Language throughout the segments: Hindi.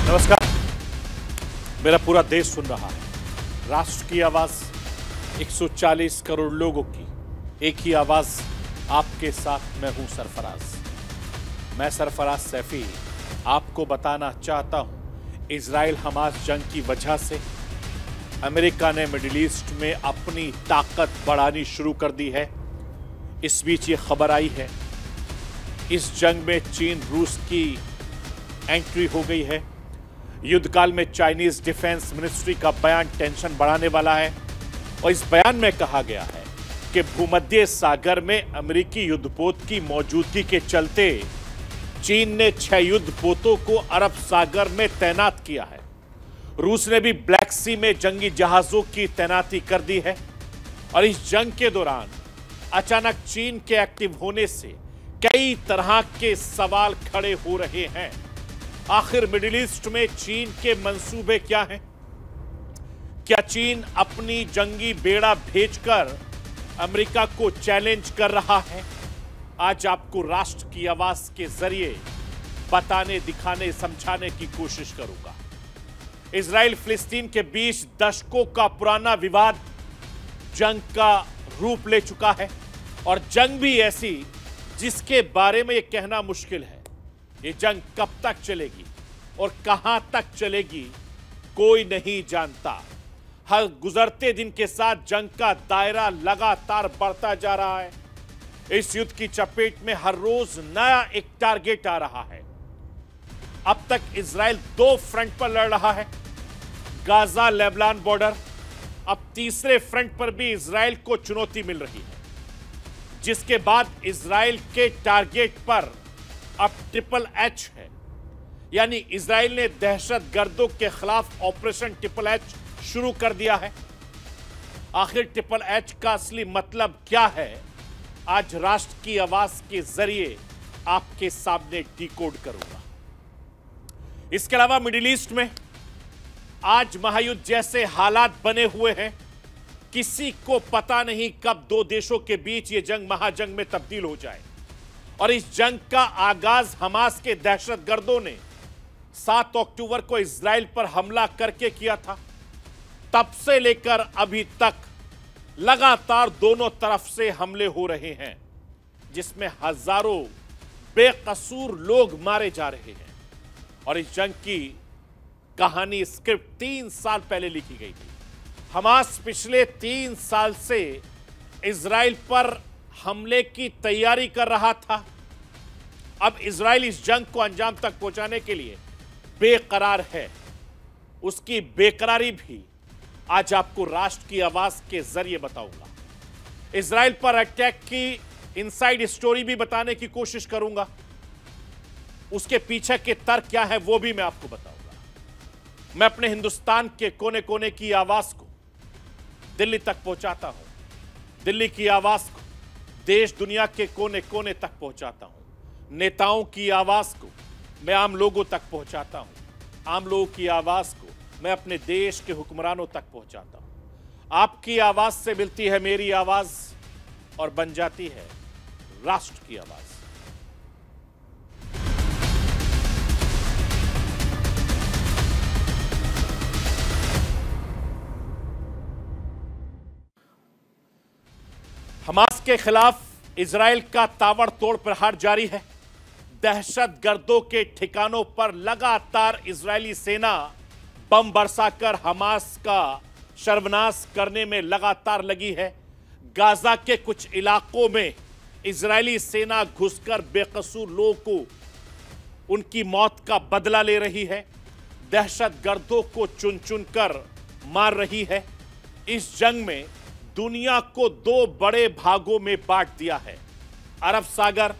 नमस्कार। मेरा पूरा देश सुन रहा है। राष्ट्र की आवाज 140 करोड़ लोगों की एक ही आवाज। आपके साथ मैं हूं सरफराज। मैं सरफराज सैफी आपको बताना चाहता हूं, इजराइल हमास जंग की वजह से अमेरिका ने मिडिल ईस्ट में अपनी ताकत बढ़ानी शुरू कर दी है। इस बीच ये खबर आई है, इस जंग में चीन रूस की एंट्री हो गई है। युद्ध काल में चाइनीज डिफेंस मिनिस्ट्री का बयान टेंशन बढ़ाने वाला है और इस बयान में कहा गया है कि भूमध्य सागर में अमेरिकी युद्धपोत की मौजूदगी के चलते चीन ने 6 युद्धपोतों को अरब सागर में तैनात किया है। रूस ने भी ब्लैक सी में जंगी जहाजों की तैनाती कर दी है और इस जंग के दौरान अचानक चीन के एक्टिव होने से कई तरह के सवाल खड़े हो रहे हैं। आखिर मिडिल ईस्ट में चीन के मंसूबे क्या हैं? क्या चीन अपनी जंगी बेड़ा भेजकर अमेरिका को चैलेंज कर रहा है? आज आपको राष्ट्र की आवाज के जरिए बताने, दिखाने, समझाने की कोशिश करूंगा। इजराइल फिलिस्तीन के बीच दशकों का पुराना विवाद जंग का रूप ले चुका है और जंग भी ऐसी जिसके बारे में यह कहना मुश्किल है। ये जंग कब तक चलेगी और कहां तक चलेगी, कोई नहीं जानता। हर गुजरते दिन के साथ जंग का दायरा लगातार बढ़ता जा रहा है। इस युद्ध की चपेट में हर रोज नया एक टारगेट आ रहा है। अब तक इजराइल 2 फ्रंट पर लड़ रहा है, गाजा लेबनान बॉर्डर। अब तीसरे फ्रंट पर भी इजराइल को चुनौती मिल रही है, जिसके बाद इजराइल के टारगेट पर अब ट्रिपल एच है। यानी इजराइल ने दहशतगर्दों के खिलाफ ऑपरेशन ट्रिपल एच शुरू कर दिया है। आखिर ट्रिपल एच का असली मतलब क्या है, आज राष्ट्र की आवाज के जरिए आपके सामने डिकोड करूंगा। इसके अलावा मिडिल ईस्ट में आज महायुद्ध जैसे हालात बने हुए हैं। किसी को पता नहीं कब 2 देशों के बीच यह जंग महाजंग में तब्दील हो जाए। और इस जंग का आगाज हमास के दहशतगर्दों ने 7 अक्टूबर को इजराइल पर हमला करके किया था। तब से लेकर अभी तक लगातार दोनों तरफ से हमले हो रहे हैं, जिसमें हजारों बेकसूर लोग मारे जा रहे हैं। और इस जंग की कहानी, स्क्रिप्ट 3 साल पहले लिखी गई थी। हमास पिछले 3 साल से इजराइल पर हमले की तैयारी कर रहा था। अब इजराइल इस जंग को अंजाम तक पहुंचाने के लिए बेकरार है। उसकी बेकरारी भी आज आपको राष्ट्र की आवाज के जरिए बताऊंगा। इजराइल पर अटैक की इनसाइड स्टोरी भी बताने की कोशिश करूंगा। उसके पीछे के तर्क क्या है वो भी मैं आपको बताऊंगा। मैं अपने हिंदुस्तान के कोने कोने की आवाज को दिल्ली तक पहुंचाता हूं। दिल्ली की आवाज को देश दुनिया के कोने कोने तक पहुंचाता हूं। नेताओं की आवाज को मैं आम लोगों तक पहुंचाता हूं। आम लोगों की आवाज को मैं अपने देश के हुक्मरानों तक पहुंचाता हूं। आपकी आवाज से मिलती है मेरी आवाज और बन जाती है राष्ट्र की आवाज। हमास के खिलाफ इजराइल का ताबड़तोड़ प्रहार जारी है। दहशतगर्दों के ठिकानों पर लगातार इजरायली सेना बम बरसाकर हमास का सर्वनाश करने में लगातार लगी है। गाजा के कुछ इलाकों में इजरायली सेना घुसकर बेकसूर लोगों को उनकी मौत का बदला ले रही है। दहशतगर्दों को चुन चुन कर मार रही है। इस जंग में दुनिया को 2 बड़े भागों में बांट दिया है। अरब सागर,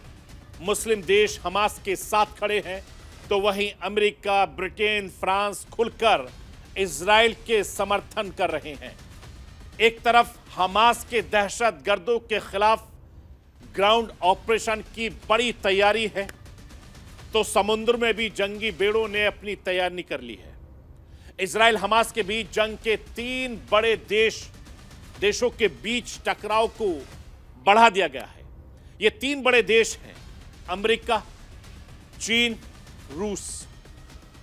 मुस्लिम देश हमास के साथ खड़े हैं, तो वहीं अमेरिका, ब्रिटेन, फ्रांस खुलकर इजराइल के समर्थन कर रहे हैं। एक तरफ हमास के दहशतगर्दों के खिलाफ ग्राउंड ऑपरेशन की बड़ी तैयारी है, तो समुद्र में भी जंगी बेड़ों ने अपनी तैयारी कर ली है। इजराइल हमास के बीच जंग के 3 बड़े देशों के बीच टकराव को बढ़ा दिया गया है। ये 3 बड़े देश हैं, अमेरिका, चीन, रूस।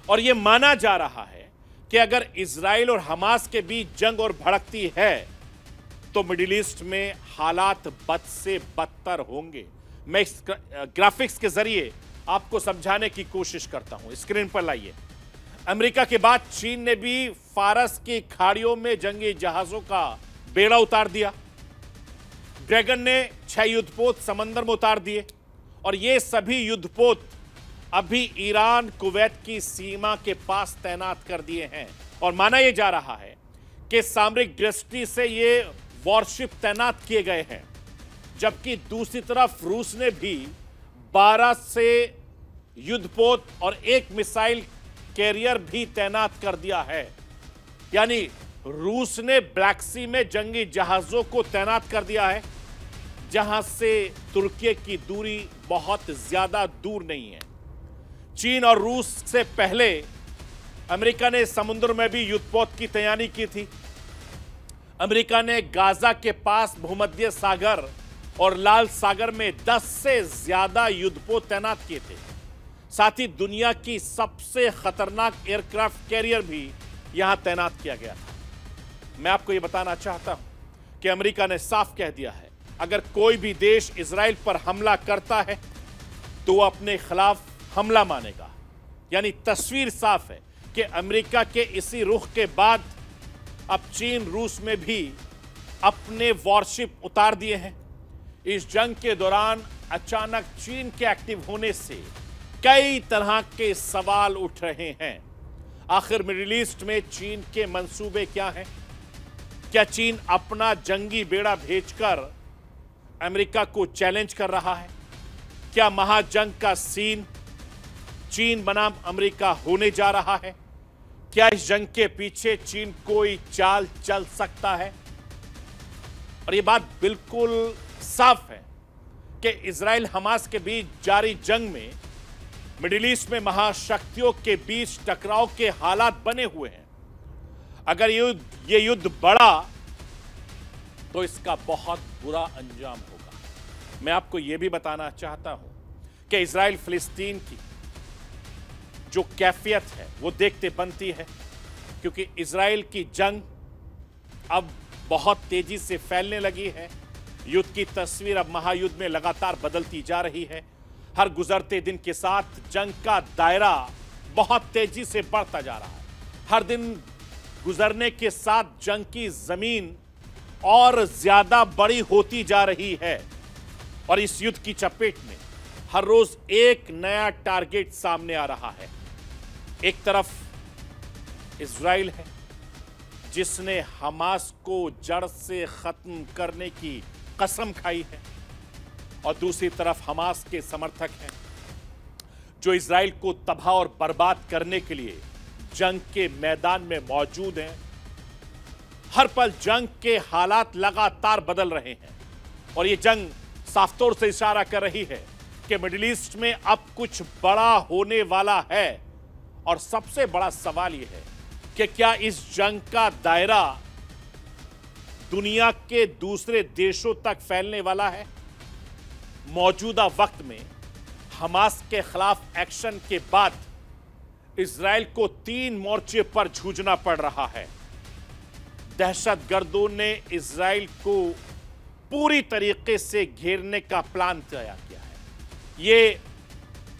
और यह माना जा रहा है कि अगर इजराइल और हमास के बीच जंग और भड़कती है तो मिडिल ईस्ट में हालात बद से बदतर होंगे। मैं इस ग्राफिक्स के जरिए आपको समझाने की कोशिश करता हूं। स्क्रीन पर लाइए। अमेरिका के बाद चीन ने भी फारस की खाड़ियों में जंगी जहाजों का बेड़ा उतार दिया। ड्रैगन ने 6 युद्धपोत समंदर में उतार दिए और ये सभी युद्धपोत अभी ईरान कुवैत की सीमा के पास तैनात कर दिए हैं और माना यह जा रहा है कि सामरिक दृष्टि से ये वॉरशिप तैनात किए गए हैं। जबकि दूसरी तरफ रूस ने भी 12 से युद्धपोत और 1 मिसाइल कैरियर भी तैनात कर दिया है। यानी रूस ने ब्लैक सी में जंगी जहाजों को तैनात कर दिया है, जहां से तुर्की की दूरी बहुत ज्यादा दूर नहीं है। चीन और रूस से पहले अमेरिका ने समुद्र में भी युद्धपोत की तैयारी की थी। अमेरिका ने गाजा के पास भूमध्य सागर और लाल सागर में 10 से ज्यादा युद्धपोत तैनात किए थे। साथ ही दुनिया की सबसे खतरनाक एयरक्राफ्ट कैरियर भी यहां तैनात किया गया था। मैं आपको यह बताना चाहता हूं कि अमेरिका ने साफ कह दिया है, अगर कोई भी देश इजराइल पर हमला करता है तो वो अपने खिलाफ हमला मानेगा। यानी तस्वीर साफ है कि अमेरिका के इसी रुख के बाद अब चीन रूस में भी अपने वॉरशिप उतार दिए हैं। इस जंग के दौरान अचानक चीन के एक्टिव होने से कई तरह के सवाल उठ रहे हैं। आखिर मिडिल ईस्ट में चीन के मंसूबे क्या हैं? क्या चीन अपना जंगी बेड़ा भेजकर अमेरिका को चैलेंज कर रहा है? क्या महाजंग का सीन चीन बनाम अमेरिका होने जा रहा है? क्या इस जंग के पीछे चीन कोई चाल चल सकता है? और यह बात बिल्कुल साफ है कि इजराइल हमास के बीच जारी जंग में मिडिल ईस्ट में महाशक्तियों के बीच टकराव के हालात बने हुए हैं। अगर ये युद्ध बढ़ा तो इसका बहुत बुरा अंजाम होगा। मैं आपको यह भी बताना चाहता हूं कि इजराइल फिलिस्तीन की जो कैफियत है वो देखते बनती है, क्योंकि इजराइल की जंग अब बहुत तेजी से फैलने लगी है। युद्ध की तस्वीर अब महायुद्ध में लगातार बदलती जा रही है। हर गुजरते दिन के साथ जंग का दायरा बहुत तेजी से बढ़ता जा रहा है। हर दिन गुजरने के साथ जंग की जमीन और ज्यादा बड़ी होती जा रही है और इस युद्ध की चपेट में हर रोज एक नया टारगेट सामने आ रहा है। एक तरफ इजराइल है जिसने हमास को जड़ से खत्म करने की कसम खाई है और दूसरी तरफ हमास के समर्थक हैं जो इजराइल को तबाह और बर्बाद करने के लिए जंग के मैदान में मौजूद हैं। हर पल जंग के हालात लगातार बदल रहे हैं और यह जंग साफ तौर से इशारा कर रही है कि मिडिल ईस्ट में अब कुछ बड़ा होने वाला है। और सबसे बड़ा सवाल यह है कि क्या इस जंग का दायरा दुनिया के दूसरे देशों तक फैलने वाला है? मौजूदा वक्त में हमास के खिलाफ एक्शन के बाद इजराइल को 3 मोर्चे पर जूझना पड़ रहा है। दहशतगर्दों ने इजराइल को पूरी तरीके से घेरने का प्लान तैयार किया है। ये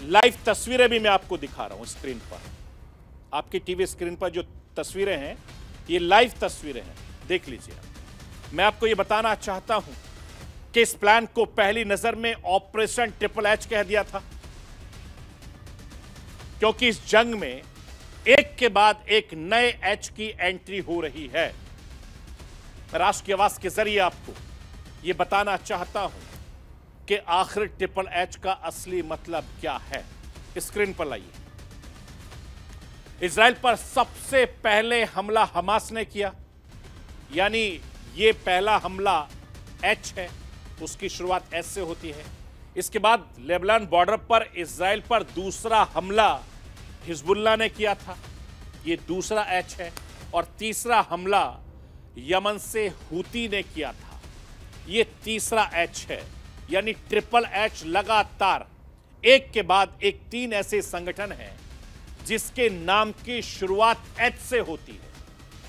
लाइव तस्वीरें भी मैं आपको दिखा रहा हूं स्क्रीन पर। आपकी टीवी स्क्रीन पर जो तस्वीरें हैं ये लाइव तस्वीरें हैं, देख लीजिए। मैं आपको ये बताना चाहता हूं कि इस प्लान को पहली नजर में ऑपरेशन ट्रिपल एच कह दिया था, क्योंकि इस जंग में एक के बाद एक नए एच की एंट्री हो रही है। मैं राष्ट्र की आवाज के जरिए आपको यह बताना चाहता हूं कि आखिर ट्रिपल एच का असली मतलब क्या है। स्क्रीन पर लाइए। इजराइल पर सबसे पहले हमला हमास ने किया, यानी यह पहला हमला एच है, उसकी शुरुआत एच से होती है। इसके बाद लेबनान बॉर्डर पर इजराइल पर दूसरा हमला हिजबुल्लाह ने किया था, यह दूसरा एच है। और तीसरा हमला यमन से हूती ने किया था, यह तीसरा एच है। यानी ट्रिपल एच लगातार एक के बाद एक 3 ऐसे संगठन हैं जिसके नाम की शुरुआत एच से होती है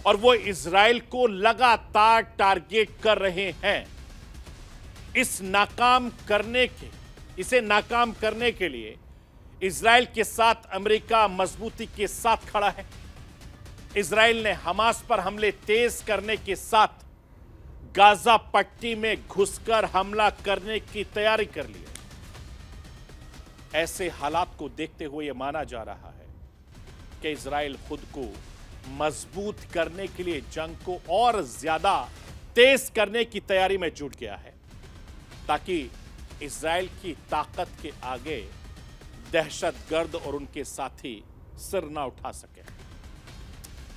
और वो इजराइल को लगातार टारगेट कर रहे हैं। इसे नाकाम करने के लिए इजराइल के साथ अमेरिका मजबूती के साथ खड़ा है। इजराइल ने हमास पर हमले तेज करने के साथ गाजा पट्टी में घुसकर हमला करने की तैयारी कर ली है। ऐसे हालात को देखते हुए यह माना जा रहा है कि इजराइल खुद को मजबूत करने के लिए जंग को और ज्यादा तेज करने की तैयारी में जुट गया है, ताकि इजराइल की ताकत के आगे दहशतगर्द और उनके साथी सिर ना उठा सके।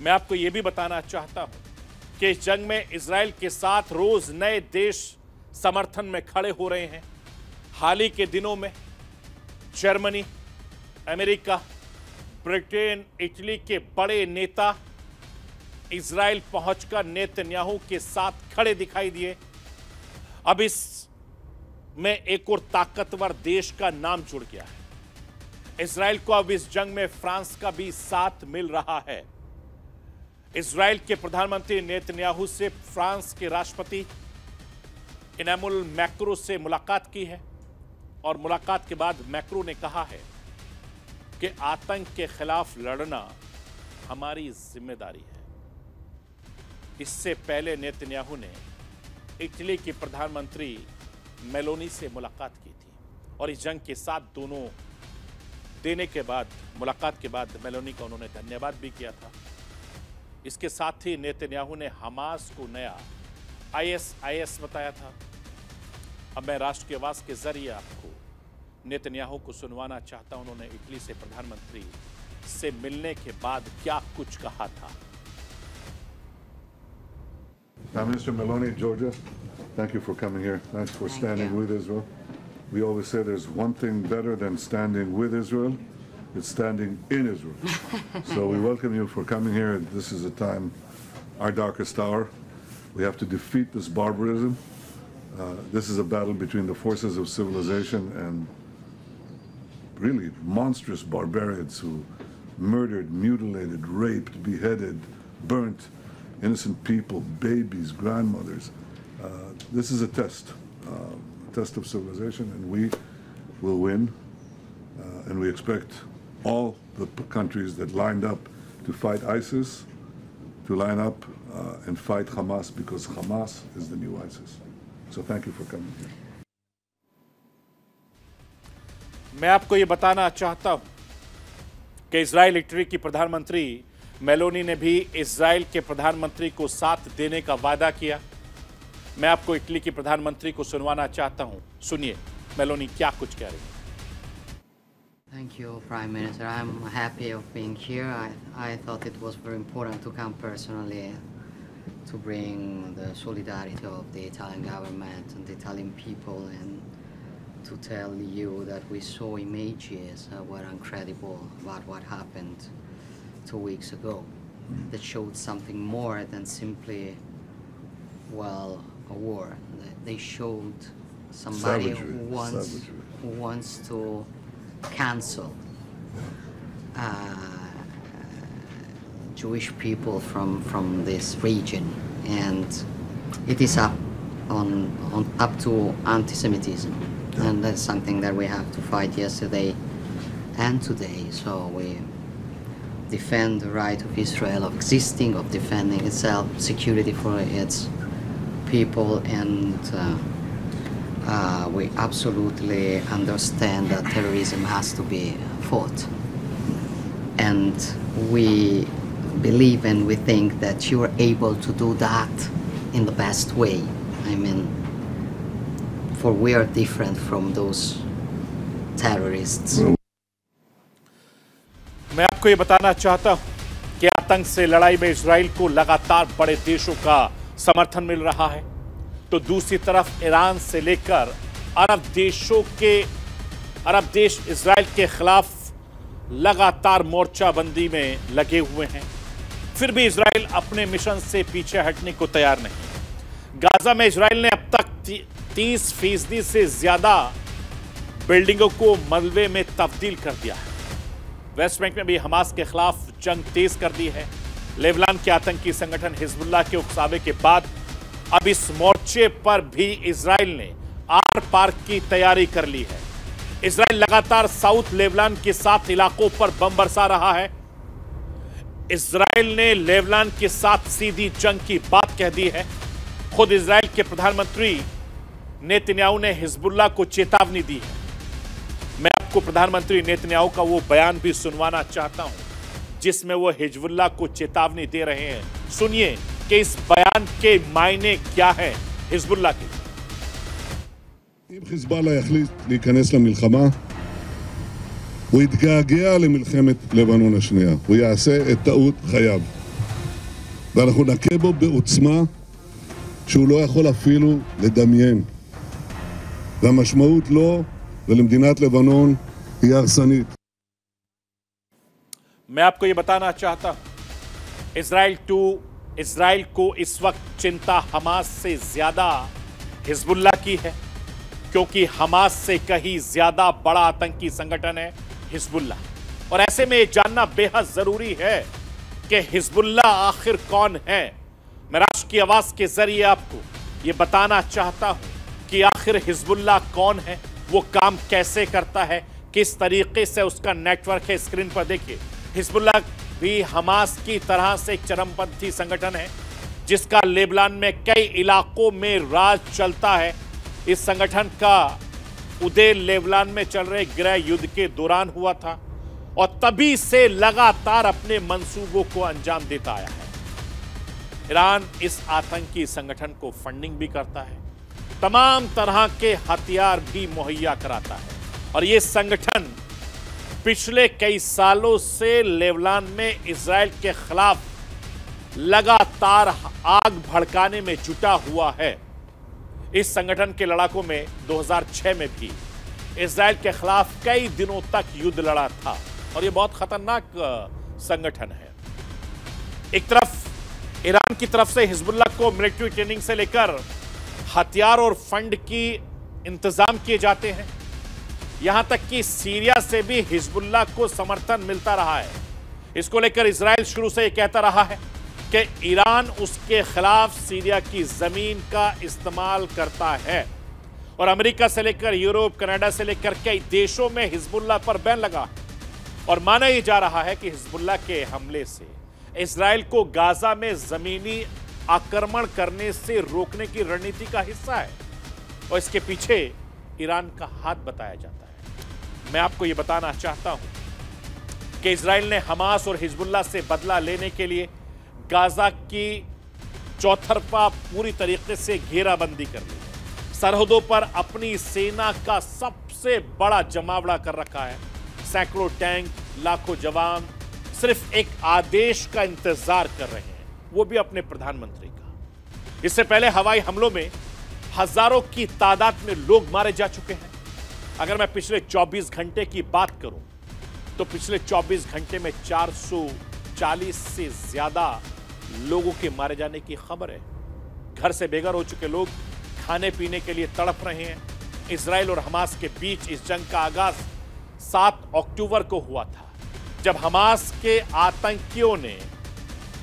मैं आपको यह भी बताना चाहता हूं कि इस जंग में इजराइल के साथ रोज नए देश समर्थन में खड़े हो रहे हैं। हाल ही के दिनों में जर्मनी, अमेरिका, ब्रिटेन, इटली के बड़े नेता इजराइल पहुंचकर नेतन्याहू के साथ खड़े दिखाई दिए। अब इस में एक और ताकतवर देश का नाम जुड़ गया है। इजराइल को अब इस जंग में फ्रांस का भी साथ मिल रहा है। इजराइल के प्रधानमंत्री नेतन्याहू से फ्रांस के राष्ट्रपति इमैनुअल मैक्रों से मुलाकात की है और मुलाकात के बाद मैक्रों ने कहा है कि आतंक के खिलाफ लड़ना हमारी जिम्मेदारी है। इससे पहले नेतन्याहू ने इटली की प्रधानमंत्री मेलोनी से मुलाकात की थी और इस जंग के साथ दोनों देने के बाद, मुलाकात के बाद मेलोनी का उन्होंने धन्यवाद भी किया था। इसके साथ ही नेतन्याहू ने हमास को नया ISIS बताया था। अब मैं राष्ट्र के आवाज के जरिए आपको नेतन्याहू को सुनवाना चाहता हूं उन्होंने इटली से प्रधानमंत्री से मिलने के बाद क्या कुछ कहा था। Prime Minister Meloni, Georgia, thank you for coming here. Thanks for standing with Israel. We always say there's one thing better than standing with Israel. It's standing in Israel. So we welcome you for coming here. This is a time, our darkest hour. We have to defeat this barbarism. This is a battle between the forces of civilization and really monstrous barbarians who murdered, mutilated, raped, beheaded, burnt innocent people, babies, grandmothers. This is a test of civilization, and we will win. And we expect all the countries that lined up to fight ISIS to line up and fight Hamas, because Hamas is the new ISIS. So thank you for coming here. मैं आपको ये बताना चाहता हूं कि इजराइल इटली की प्रधानमंत्री मेलोनी ने भी इजराइल के प्रधानमंत्री को साथ देने का वादा किया। मैं आपको इटली की प्रधानमंत्री को सुनवाना चाहता हूं। सुनिए मेलोनी क्या कुछ कह रही है। Thank you, Prime Minister. I'm happy of being here. I thought it was very important to come personally to bring the solidarity of the Italian government and the Italian people, and to tell you that we saw images that were incredible about what happened 2 weeks ago, that showed something more than simply, well, a war. They showed somebody who wants to cancel Jewish people from this region, and it is up to anti-Semitism, and that's something that we have to fight yesterday and today. So we defend the right of Israel of existing, of defending itself, security for its people, and we absolutely understand that terrorism has to be fought. And we believe and we think that you are able to do that in the best way. I mean, for we are different from those terrorists. मैं आपको ये बताना चाहता हूं कि आतंक से लड़ाई में इजराइल को लगातार बड़े देशों का समर्थन मिल रहा है, तो दूसरी तरफ ईरान से लेकर अरब देश इजराइल के खिलाफ लगातार मोर्चाबंदी में लगे हुए हैं। फिर भी इजराइल अपने मिशन से पीछे हटने को तैयार नहीं। गाजा में इजराइल ने अब तक 30% से ज्यादा बिल्डिंगों को मलबे में तब्दील कर दिया है। वेस्ट बैंक में भी हमास के खिलाफ जंग तेज कर दी है। लेबनान के आतंकी संगठन हिजबुल्लाह के उकसावे के बाद अब इस मोर्चे पर भी इजराइल ने आर पार की तैयारी कर ली है। इजराइल लगातार साउथ लेबनान के 7 इलाकों पर बम बरसा रहा है। इजराइल ने लेबनान के साथ सीधी जंग की बात कह दी है। खुद इजराइल के प्रधानमंत्री नेतन्याहू ने हिजबुल्लाह को चेतावनी दी है। मैं आपको प्रधानमंत्री नेतन्याहू का वो बयान भी सुनवाना चाहता हूं जिसमें वो हिजबुल्लाह को चेतावनी दे रहे हैं। सुनिए कि इस बयान के मायने क्या है हिजबुल्लाह के। אם חיזבאללה יחליט להיכנס למלחמה, הוא יתגעגע למלחמת לבנון השנייה. הוא יעשה את טעות חייו. ואנחנו נכה בו בעוצמה שהוא לא יכול אפילו לדמיין. והמשמעות לו ולמדינת לבנון היא הרסנית. मैं आपको यह बताना चाहता हूं, इजराइल को इस वक्त चिंता हमास से ज्यादा हिजबुल्लाह की है, क्योंकि हमास से कहीं ज्यादा बड़ा आतंकी संगठन है हिजबुल्लाह। और ऐसे में यह जानना बेहद जरूरी है कि हिजबुल्लाह आखिर कौन है। मैं राष्ट्र की आवाज के जरिए आपको यह बताना चाहता हूं कि आखिर हिजबुल्लाह कौन है, वो काम कैसे करता है, किस तरीके से उसका नेटवर्क है। स्क्रीन पर देखिए, हिजबुल्लाह भी हमास की तरह से एक चरमपंथी संगठन है जिसका लेबनान में कई इलाकों में राज चलता है। इस संगठन का उदय लेबनान में चल रहे गृह युद्ध के दौरान हुआ था और तभी से लगातार अपने मंसूबों को अंजाम देता आया है। ईरान इस आतंकी संगठन को फंडिंग भी करता है, तमाम तरह के हथियार भी मुहैया कराता है और यह संगठन पिछले कई सालों से लेबनान में इजराइल के खिलाफ लगातार आग भड़काने में जुटा हुआ है। इस संगठन के लड़ाकों में 2006 में भी इजराइल के खिलाफ कई दिनों तक युद्ध लड़ा था और यह बहुत खतरनाक संगठन है। एक तरफ ईरान की तरफ से हिजबुल्लाह को मिलिट्री ट्रेनिंग से लेकर हथियार और फंड की इंतजाम किए जाते हैं, यहां तक कि सीरिया से भी हिजबुल्लाह को समर्थन मिलता रहा है। इसको लेकर इजराइल शुरू से यह कहता रहा है कि ईरान उसके खिलाफ सीरिया की जमीन का इस्तेमाल करता है और अमेरिका से लेकर यूरोप, कनाडा से लेकर कई देशों में हिजबुल्लाह पर बैन लगा और माना यह जा रहा है कि हिजबुल्लाह के हमले से इजराइल को गाजा में जमीनी आक्रमण करने से रोकने की रणनीति का हिस्सा है और इसके पीछे ईरान का हाथ बताया जाता है। मैं आपको यह बताना चाहता हूं कि इजराइल ने हमास और हिजबुल्लाह से बदला लेने के लिए गाजा की चौतरफा पूरी तरीके से घेराबंदी कर ली है। सरहदों पर अपनी सेना का सबसे बड़ा जमावड़ा कर रखा है। सैकड़ों टैंक, लाखों जवान सिर्फ एक आदेश का इंतजार कर रहे हैं, वो भी अपने प्रधानमंत्री का। इससे पहले हवाई हमलों में हजारों की तादाद में लोग मारे जा चुके हैं। अगर मैं पिछले 24 घंटे की बात करूं तो पिछले 24 घंटे में 440 से ज्यादा लोगों के मारे जाने की खबर है। घर से बेघर हो चुके लोग खाने पीने के लिए तड़प रहे हैं। इजराइल और हमास के बीच इस जंग का आगाज 7 अक्टूबर को हुआ था, जब हमास के आतंकियों ने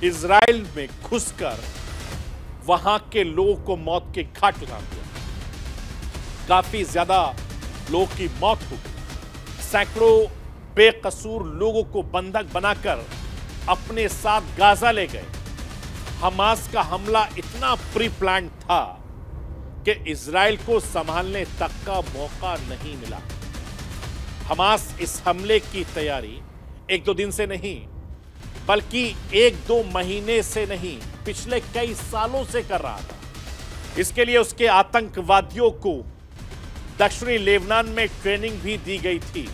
इजराइल में घुसकर वहां के लोगों को मौत के घाट उतार दिया। काफी ज्यादा लोगों की मौत हो गई। सैकड़ों बेकसूर लोगों को बंधक बनाकर अपने साथ गाजा ले गए। हमास का हमला इतना प्री प्लान था कि इजराइल को संभालने तक का मौका नहीं मिला। हमास इस हमले की तैयारी 1-2 दिन से नहीं, बल्कि 1-2 महीने से नहीं, पिछले कई सालों से कर रहा था। इसके लिए उसके आतंकवादियों को दक्षिणी लेबनान में ट्रेनिंग भी दी गई थी,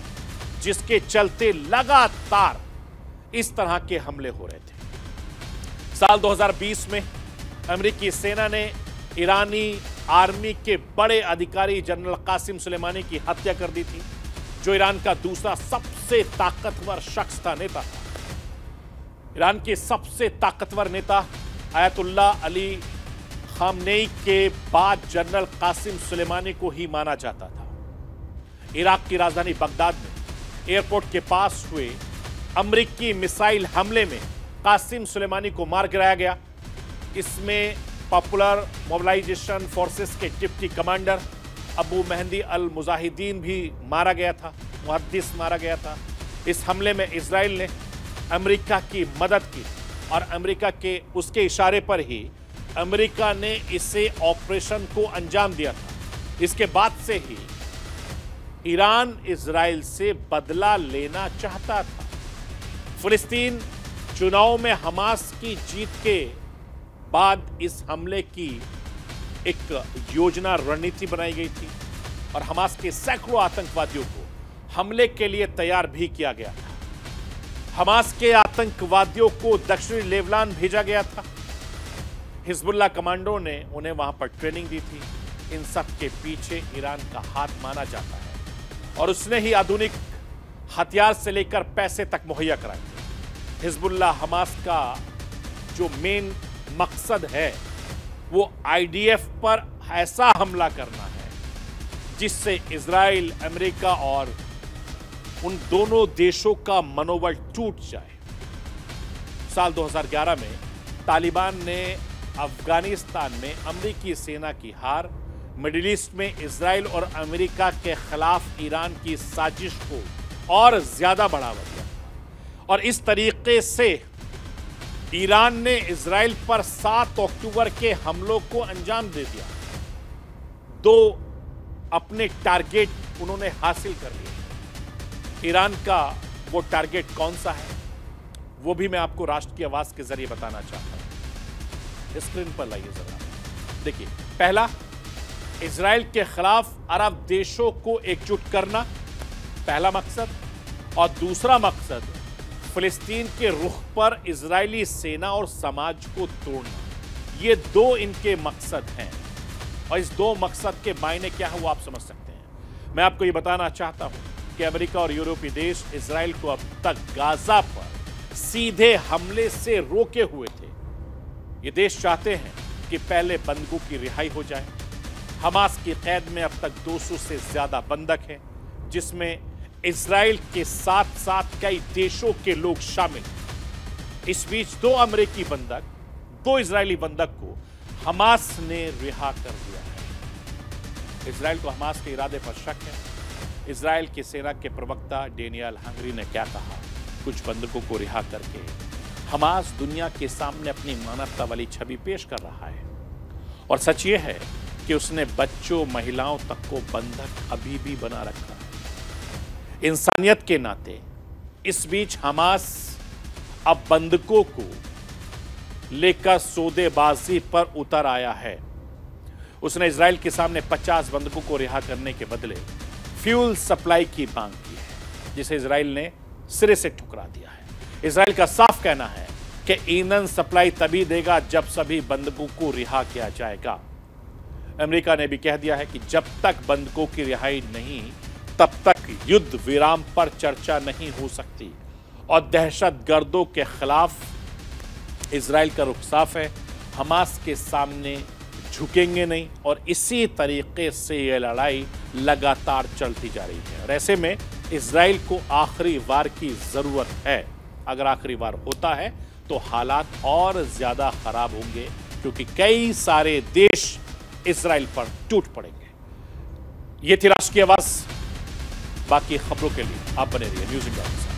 जिसके चलते लगातार इस तरह के हमले हो रहे थे। साल 2020 में अमेरिकी सेना ने ईरानी आर्मी के बड़े अधिकारी जनरल कासिम सुलेमानी की हत्या कर दी थी, जो ईरान का दूसरा सबसे ताकतवर शख्स था, नेता था। ईरान के सबसे ताकतवर नेता आयतुल्लाह अली खामनेई के बाद जनरल कासिम सुलेमानी को ही माना जाता था। इराक की राजधानी बगदाद में एयरपोर्ट के पास हुए अमेरिकी मिसाइल हमले में कासिम सुलेमानी को मार गिराया गया। इसमें पॉपुलर मोबिलाइजेशन फोर्सेस के डिप्टी कमांडर अबू मेहंदी अल मुजाहिदीन भी मारा गया था, मुहद्दिस मारा गया था। इस हमले में इजराइल ने अमेरिका की मदद की और अमेरिका के उसके इशारे पर ही अमेरिका ने इसे ऑपरेशन को अंजाम दिया था। इसके बाद से ही ईरान इजराइल से बदला लेना चाहता था। फिलिस्तीन चुनाव में हमास की जीत के बाद इस हमले की एक योजना रणनीति बनाई गई थी और हमास के सैकड़ों आतंकवादियों को हमले के लिए तैयार भी किया गया था। हमास के आतंकवादियों को दक्षिणी लेबनान भेजा गया था। हिजबुल्लाह कमांडो ने उन्हें वहां पर ट्रेनिंग दी थी। इन सब के पीछे ईरान का हाथ माना जाता है और उसने ही आधुनिक हथियार से लेकर पैसे तक मुहैया कराए थे। हिजबुल्लाह हमास का जो मेन मकसद है वो आईडीएफ पर ऐसा हमला करना है जिससे इजराइल, अमेरिका और उन दोनों देशों का मनोबल टूट जाए। साल 2011 में तालिबान ने अफगानिस्तान में अमेरिकी सेना की हार, मिडिल ईस्ट में इजराइल और अमेरिका के खिलाफ ईरान की साजिश को और ज्यादा बढ़ावा दिया और इस तरीके से ईरान ने इजराइल पर 7 अक्टूबर के हमलों को अंजाम दे दिया। 2 अपने टारगेट उन्होंने हासिल कर लिए। ईरान का वो टारगेट कौन सा है वो भी मैं आपको राष्ट्र की आवाज के जरिए बताना चाहता हूं। स्क्रीन पर लाइए जरा, देखिए। पहला, इजराइल के खिलाफ अरब देशों को एकजुट करना, पहला मकसद। और दूसरा मकसद, फिलिस्तीन के रुख पर इजरायली सेना और समाज को तोड़ना। ये 2 इनके मकसद हैं और इस 2 मकसद के मायने क्या है वो आप समझ सकते हैं। मैं आपको ये बताना चाहता हूं कि अमेरिका और यूरोपीय देश इजराइल को अब तक गाजा पर सीधे हमले से रोके हुए थे। ये देश चाहते हैं कि पहले बंधकों की रिहाई हो जाए। हमास की कैद में अब तक 200 से ज्यादा बंधक हैं, जिसमें इजराइल के साथ साथ कई देशों के लोग शामिल हैं। इस बीच 2 अमेरिकी बंधक, 2 इजरायली बंधक को हमास ने रिहा कर दिया है। इजराइल को हमास के इरादे पर शक है। इजराइल की सेना के प्रवक्ता डेनियल हंगरी ने क्या कहा, कुछ बंधकों को रिहा करके हमास दुनिया के सामने अपनी मानवता वाली छवि पेश कर रहा है और सच ये है कि उसने बच्चों, महिलाओं तक को बंधक अभी भी बना रखा है। इंसानियत के नाते इस बीच हमास अब बंधकों को लेकर सौदेबाजी पर उतर आया है। उसने इजराइल के सामने 50 बंधकों को रिहा करने के बदले फ्यूल सप्लाई की मांग की है, जिसे इजराइल ने सिरे से ठुकरा दिया है। इजराइल का साफ कहना है कि ईंधन सप्लाई तभी देगा जब सभी बंधकों को रिहा किया जाएगा। अमेरिका ने भी कह दिया है कि जब तक बंधकों की रिहाई नहीं, तब तक युद्ध विराम पर चर्चा नहीं हो सकती और दहशतगर्दों के खिलाफ इजराइल का रुख साफ है। हमास के सामने झुकेंगे नहीं और इसी तरीके से यह लड़ाई लगातार चलती जा रही है और ऐसे में इजराइल को आखिरी वार की जरूरत है। अगर आखिरी वार होता है तो हालात और ज्यादा खराब होंगे, क्योंकि कई सारे देश इजराइल पर टूट पड़ेंगे। ये थी राष्ट्र की आवाज। बाकी खबरों के लिए आप बने रहिए न्यूज़ इंडिया के साथ।